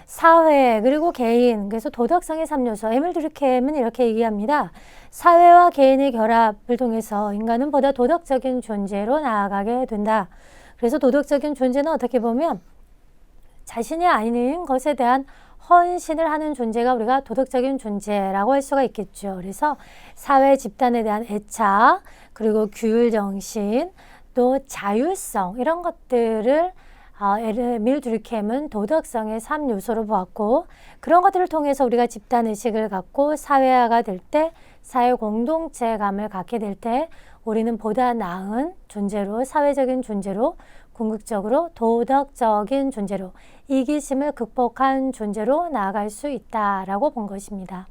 사회 그리고 개인, 그래서 도덕성의 3요소. 에밀 듀르켐은 이렇게 얘기합니다. 사회와 개인의 결합을 통해서 인간은 보다 도덕적인 존재로 나아가게 된다. 그래서 도덕적인 존재는 어떻게 보면 자신이 아닌 것에 대한 헌신을 하는 존재가 우리가 도덕적인 존재라고 할 수가 있겠죠. 그래서 사회 집단에 대한 애착, 그리고 규율정신, 또 자율성, 이런 것들을 에밀 듀르켐은 도덕성의 3요소로 보았고, 그런 것들을 통해서 우리가 집단의식을 갖고 사회화가 될 때, 사회 공동체감을 갖게 될 때 우리는 보다 나은 존재로, 사회적인 존재로, 궁극적으로 도덕적인 존재로, 이기심을 극복한 존재로 나아갈 수 있다라고 본 것입니다.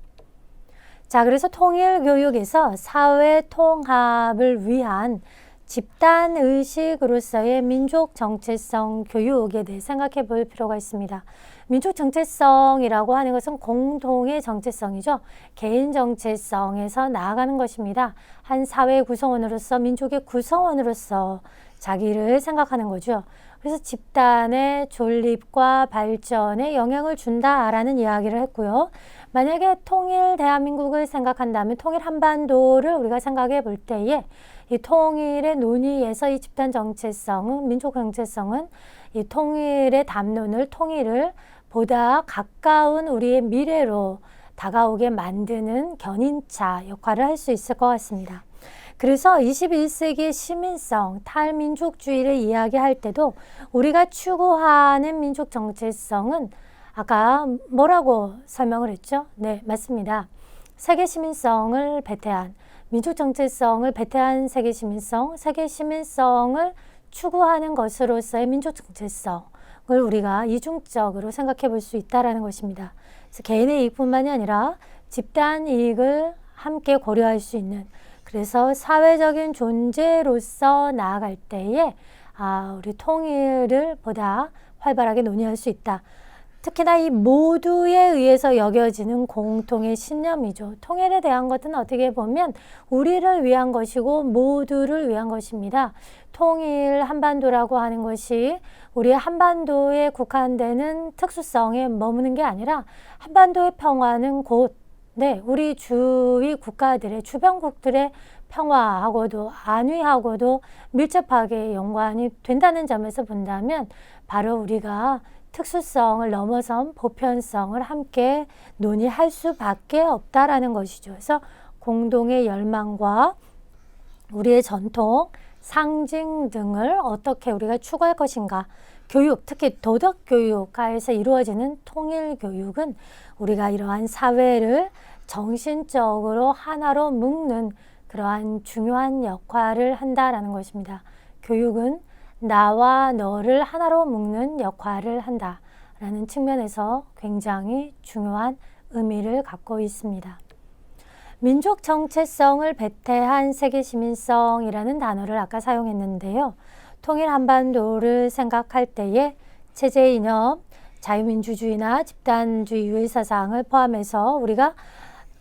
자, 그래서 통일교육에서 사회 통합을 위한 집단의식으로서의 민족 정체성 교육에 대해 생각해 볼 필요가 있습니다. 민족 정체성이라고 하는 것은 공동의 정체성이죠. 개인 정체성에서 나아가는 것입니다. 한 사회 구성원으로서, 민족의 구성원으로서 자기를 생각하는 거죠. 그래서 집단의 존립과 발전에 영향을 준다라는 이야기를 했고요. 만약에 통일 대한민국을 생각한다면 통일 한반도를 우리가 생각해 볼 때에 이 통일의 논의에서 이 집단 정체성은, 민족 정체성은 이 통일의 담론을, 통일을 보다 가까운 우리의 미래로 다가오게 만드는 견인차 역할을 할 수 있을 것 같습니다. 그래서 21세기의 시민성, 탈민족주의를 이야기할 때도 우리가 추구하는 민족 정체성은 아까 뭐라고 설명을 했죠? 네, 맞습니다. 세계 시민성을 배태한, 민족 정체성을 배태한 세계 시민성, 세계 시민성을 추구하는 것으로서의 민족 정체성을 우리가 이중적으로 생각해 볼 수 있다는 것입니다. 그래서 개인의 이익뿐만이 아니라 집단 이익을 함께 고려할 수 있는, 그래서 사회적인 존재로서 나아갈 때에 우리 통일을 보다 활발하게 논의할 수 있다. 특히나 이 모두에 의해서 여겨지는 공통의 신념이죠. 통일에 대한 것은 어떻게 보면 우리를 위한 것이고 모두를 위한 것입니다. 통일 한반도라고 하는 것이 우리 한반도에 국한되는 특수성에 머무는 게 아니라 한반도의 평화는 곧 우리 주위 국가들의, 주변국들의 평화하고도 안위하고도 밀접하게 연관이 된다는 점에서 본다면 바로 우리가 특수성을 넘어선 보편성을 함께 논의할 수밖에 없다라는 것이죠. 그래서 공동의 열망과 우리의 전통, 상징 등을 어떻게 우리가 추구할 것인가. 교육, 특히 도덕교육과에서 이루어지는 통일교육은 우리가 이러한 사회를 정신적으로 하나로 묶는 그러한 중요한 역할을 한다라는 것입니다. 교육은 나와 너를 하나로 묶는 역할을 한다라는 측면에서 굉장히 중요한 의미를 갖고 있습니다. 민족 정체성을 배태한 세계 시민성이라는 단어를 아까 사용했는데요. 통일 한반도를 생각할 때에 체제 이념, 자유민주주의나 집단주의 유일사상을 포함해서 우리가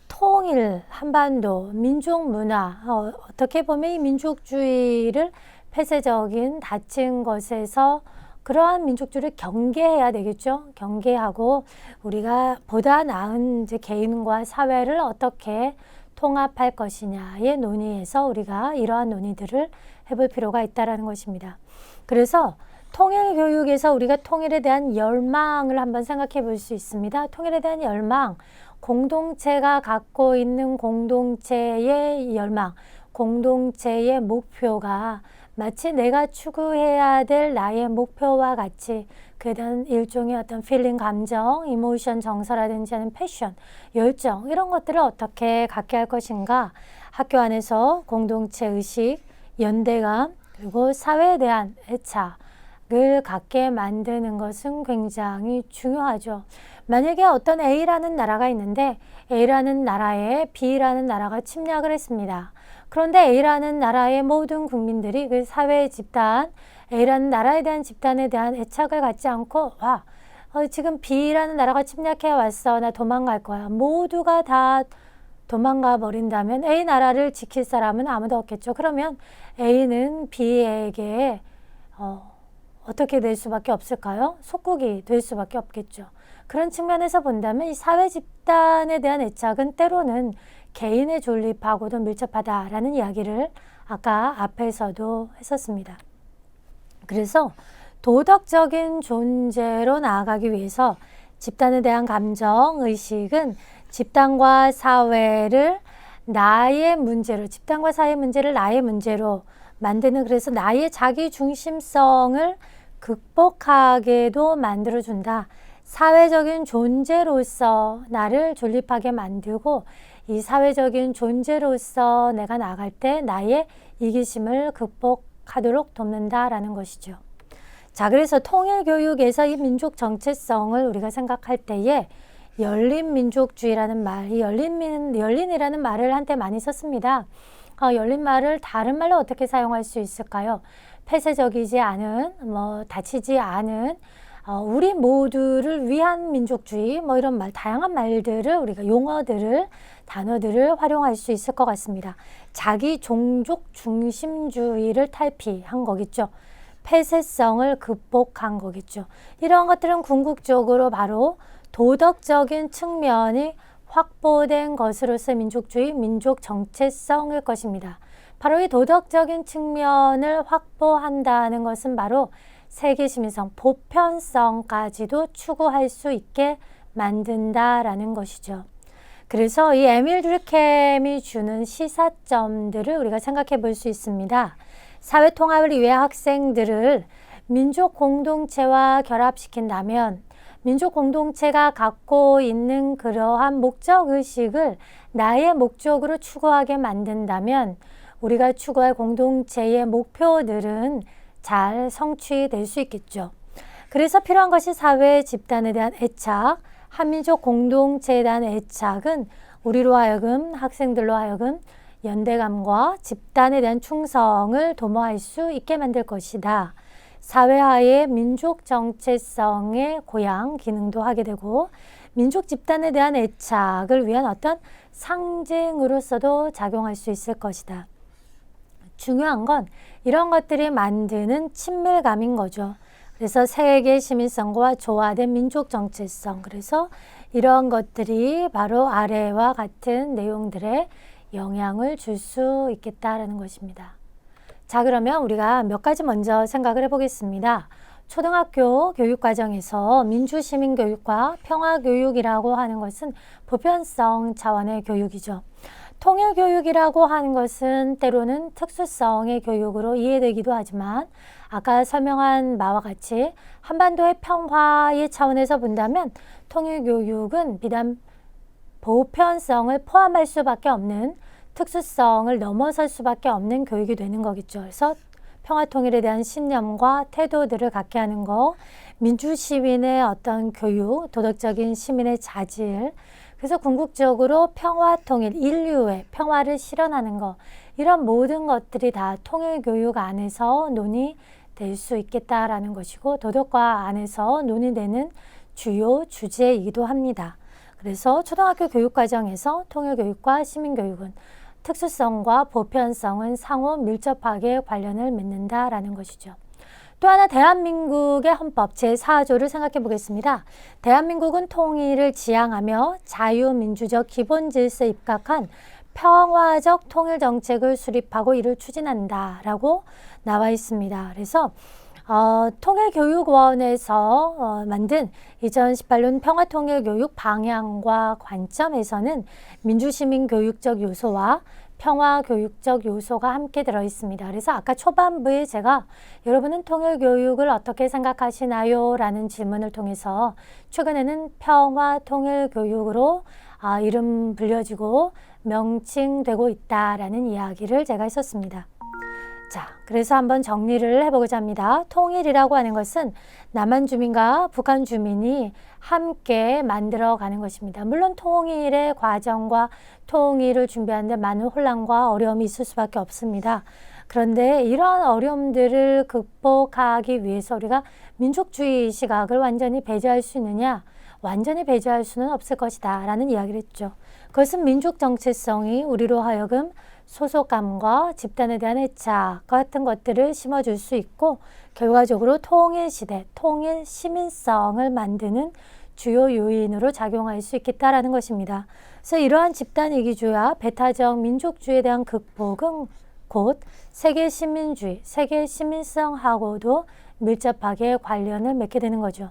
통일 한반도, 민족 문화, 어떻게 보면 이 민족주의를 폐쇄적인 닫힌 것에서 그러한 민족주의를 경계해야 되겠죠. 경계하고 우리가 보다 나은 이제 개인과 사회를 어떻게 통합할 것이냐의 논의에서 우리가 이러한 논의들을 해볼 필요가 있다는 것입니다. 그래서 통일 교육에서 우리가 통일에 대한 열망을 한번 생각해 볼 수 있습니다. 통일에 대한 열망, 공동체가 갖고 있는 공동체의 열망, 공동체의 목표가 마치 내가 추구해야 될 나의 목표와 같이 그에 대한 일종의 어떤 필링, 감정, 이모션, 정서라든지 하는 패션, 열정 이런 것들을 어떻게 갖게 할 것인가. 학교 안에서 공동체 의식, 연대감 그리고 사회에 대한 애착을 갖게 만드는 것은 굉장히 중요하죠. 만약에 어떤 A라는 나라가 있는데 A라는 나라에 B라는 나라가 침략을 했습니다. 그런데 A라는 나라의 모든 국민들이 그 사회 집단, A라는 나라에 대한 집단에 대한 애착을 갖지 않고 지금 B라는 나라가 침략해 왔어. 나 도망갈 거야. 모두가 다 도망가 버린다면 A 나라를 지킬 사람은 아무도 없겠죠. 그러면 A는 B에게 어떻게 될 수밖에 없을까요? 속국이 될 수밖에 없겠죠. 그런 측면에서 본다면 이 사회 집단에 대한 애착은 때로는 개인의 존립하고도 밀접하다라는 이야기를 아까 앞에서도 했었습니다. 그래서 도덕적인 존재로 나아가기 위해서 집단에 대한 감정, 의식은 집단과 사회를 나의 문제로, 집단과 사회의 문제를 나의 문제로 만드는, 그래서 나의 자기 중심성을 극복하게도 만들어준다. 사회적인 존재로서 나를 존립하게 만들고 이 사회적인 존재로서 내가 나갈 때 나의 이기심을 극복하도록 돕는다라는 것이죠. 자, 그래서 통일교육에서 이 민족 정체성을 우리가 생각할 때에 열린민족주의라는 말, 이 열린이라는 말을 한때 많이 썼습니다. 열린 말을 다른 말로 어떻게 사용할 수 있을까요? 폐쇄적이지 않은, 닫히지 않은, 우리 모두를 위한 민족주의, 이런 말, 다양한 말들을 우리가 용어들을, 단어들을 활용할 수 있을 것 같습니다. 자기 종족 중심주의를 탈피한 거겠죠. 폐쇄성을 극복한 거겠죠. 이런 것들은 궁극적으로 바로 도덕적인 측면이 확보된 것으로서 민족주의, 민족 정체성일 것입니다. 바로 이 도덕적인 측면을 확보한다는 것은 바로 세계시민성, 보편성까지도 추구할 수 있게 만든다라는 것이죠. 그래서 이 에밀 듀르켐이 주는 시사점들을 우리가 생각해 볼 수 있습니다. 사회 통합을 위해 학생들을 민족 공동체와 결합시킨다면 민족 공동체가 갖고 있는 그러한 목적의식을 나의 목적으로 추구하게 만든다면 우리가 추구할 공동체의 목표들은 잘 성취될 수 있겠죠. 그래서 필요한 것이 사회 집단에 대한 애착, 한민족 공동체에 대한 애착은 우리로 하여금, 학생들로 하여금 연대감과 집단에 대한 충성을 도모할 수 있게 만들 것이다. 사회화의 민족 정체성의 고양 기능도 하게 되고 민족 집단에 대한 애착을 위한 어떤 상징으로서도 작용할 수 있을 것이다. 중요한 건 이런 것들이 만드는 친밀감인 거죠. 그래서 세계 시민성과 조화된 민족 정체성, 그래서 이런 것들이 바로 아래와 같은 내용들에 영향을 줄 수 있겠다라는 것입니다. 자, 그러면 우리가 몇 가지 먼저 생각을 해보겠습니다. 초등학교 교육과정에서 민주시민교육과 평화교육이라고 하는 것은 보편성 차원의 교육이죠. 통일교육이라고 하는 것은 때로는 특수성의 교육으로 이해되기도 하지만 아까 설명한 바와 같이 한반도의 평화의 차원에서 본다면 통일교육은 비단 보편성을 포함할 수밖에 없는 특수성을 넘어설 수밖에 없는 교육이 되는 거겠죠. 그래서 평화통일에 대한 신념과 태도들을 갖게 하는 거, 민주시민의 어떤 교육, 도덕적인 시민의 자질, 그래서 궁극적으로 평화통일, 인류의 평화를 실현하는 거, 이런 모든 것들이 다 통일교육 안에서 논의될 수 있겠다라는 것이고 도덕과 안에서 논의되는 주요 주제이기도 합니다. 그래서 초등학교 교육과정에서 통일교육과 시민교육은 특수성과 보편성은 상호 밀접하게 관련을 맺는다라는 것이죠. 또 하나 대한민국의 헌법 제4조를 생각해 보겠습니다. 대한민국은 통일을 지향하며 자유민주적 기본질서에 입각한 평화적 통일정책을 수립하고 이를 추진한다 라고 나와 있습니다. 그래서 통일교육원에서 만든 2018년 평화통일교육 방향과 관점에서는 민주시민교육적 요소와 평화교육적 요소가 함께 들어있습니다. 그래서 아까 초반부에 제가 여러분은 통일교육을 어떻게 생각하시나요? 라는 질문을 통해서 최근에는 평화통일교육으로 이름 불려지고 명칭되고 있다라는 이야기를 제가 했었습니다. 자, 그래서 한번 정리를 해보고자 합니다. 통일이라고 하는 것은 남한 주민과 북한 주민이 함께 만들어가는 것입니다. 물론 통일의 과정과 통일을 준비하는데 많은 혼란과 어려움이 있을 수밖에 없습니다. 그런데 이러한 어려움들을 극복하기 위해서 우리가 민족주의 시각을 완전히 배제할 수 있느냐? 완전히 배제할 수는 없을 것이다 라는 이야기를 했죠. 그것은 민족 정체성이 우리로 하여금 소속감과 집단에 대한 애착 같은 것들을 심어줄 수 있고 결과적으로 통일시대, 통일시민성을 만드는 주요 요인으로 작용할 수 있겠다라는 것입니다. 그래서 이러한 집단 이기주의와 배타적 민족주의에 대한 극복은 곧 세계시민주의, 세계시민성하고도 밀접하게 관련을 맺게 되는 거죠.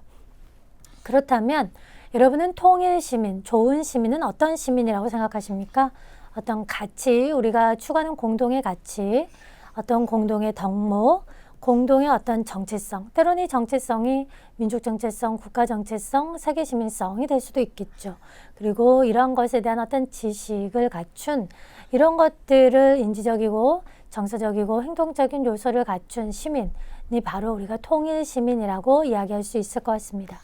그렇다면 여러분은 통일시민, 좋은 시민은 어떤 시민이라고 생각하십니까? 어떤 가치, 우리가 추구하는 공동의 가치, 어떤 공동의 덕목, 공동의 어떤 정체성, 때로는 이 정체성이 민족 정체성, 국가 정체성, 세계 시민성이 될 수도 있겠죠. 그리고 이런 것에 대한 어떤 지식을 갖춘 이런 것들을 인지적이고 정서적이고 행동적인 요소를 갖춘 시민이 바로 우리가 통일 시민이라고 이야기할 수 있을 것 같습니다.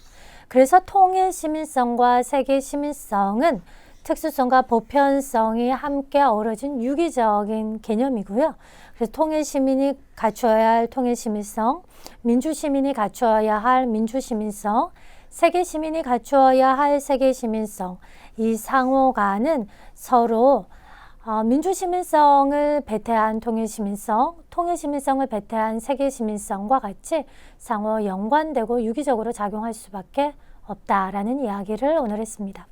그래서 통일 시민성과 세계 시민성은 특수성과 보편성이 함께 어우러진 유기적인 개념이고요. 그래서 통일 시민이 갖추어야 할 통일 시민성, 민주 시민이 갖추어야 할 민주 시민성, 세계 시민이 갖추어야 할 세계 시민성, 이 상호간은 서로 민주 시민성을 배태한 통일 시민성, 통일 시민성을 배태한 세계 시민성과 같이 상호 연관되고 유기적으로 작용할 수밖에 없다라는 이야기를 오늘 했습니다.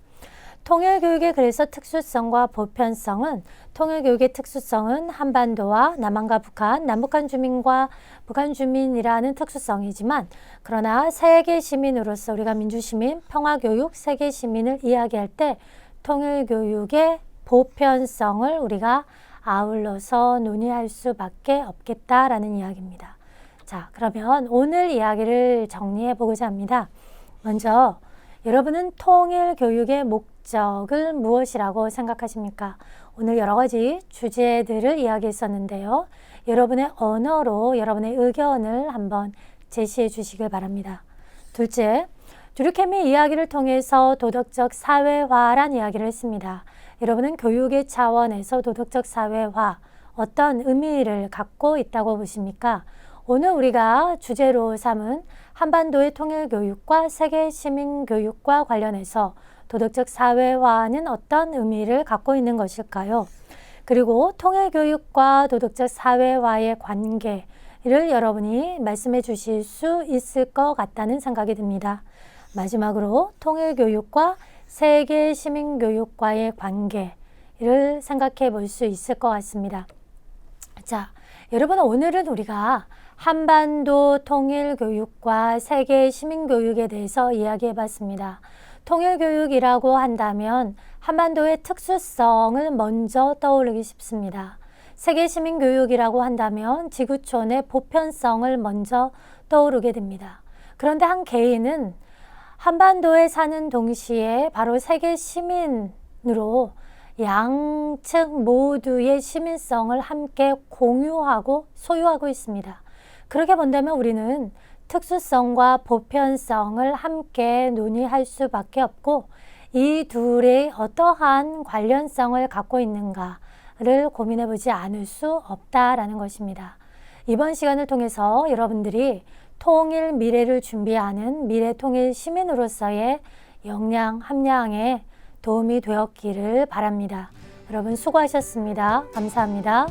통일교육의 그래서 특수성과 보편성은 통일교육의 특수성은 한반도와 남한과 북한, 남북한 주민과 북한 주민이라는 특수성이지만 그러나 세계 시민으로서 우리가 민주시민, 평화교육, 세계 시민을 이야기할 때 통일교육의 보편성을 우리가 아울러서 논의할 수밖에 없겠다라는 이야기입니다. 자, 그러면 오늘 이야기를 정리해 보고자 합니다. 먼저 여러분은 통일교육의 목적을 무엇이라고 생각하십니까? 오늘 여러 가지 주제들을 이야기했었는데요. 여러분의 언어로 여러분의 의견을 한번 제시해 주시길 바랍니다. 둘째, 두루케미 이야기를 통해서 도덕적 사회화란 이야기를 했습니다. 여러분은 교육의 차원에서 도덕적 사회화 어떤 의미를 갖고 있다고 보십니까? 오늘 우리가 주제로 삼은 한반도의 통일교육과 세계 시민교육과 관련해서 도덕적 사회화는 어떤 의미를 갖고 있는 것일까요? 그리고 통일교육과 도덕적 사회화의 관계를 여러분이 말씀해 주실 수 있을 것 같다는 생각이 듭니다. 마지막으로 통일교육과 세계 시민교육과의 관계를 생각해 볼 수 있을 것 같습니다. 자, 여러분 오늘은 우리가 한반도 통일교육과 세계 시민교육에 대해서 이야기해 봤습니다. 통일교육이라고 한다면 한반도의 특수성을 먼저 떠올리기 쉽습니다. 세계 시민교육이라고 한다면 지구촌의 보편성을 먼저 떠오르게 됩니다. 그런데 한 개인은 한반도에 사는 동시에 바로 세계 시민으로 양측 모두의 시민성을 함께 공유하고 소유하고 있습니다. 그렇게 본다면 우리는 특수성과 보편성을 함께 논의할 수밖에 없고 이 둘의 어떠한 관련성을 갖고 있는가를 고민해 보지 않을 수 없다라는 것입니다. 이번 시간을 통해서 여러분들이 통일 미래를 준비하는 미래통일 시민으로서의 역량 함량에 도움이 되었기를 바랍니다. 여러분 수고하셨습니다. 감사합니다.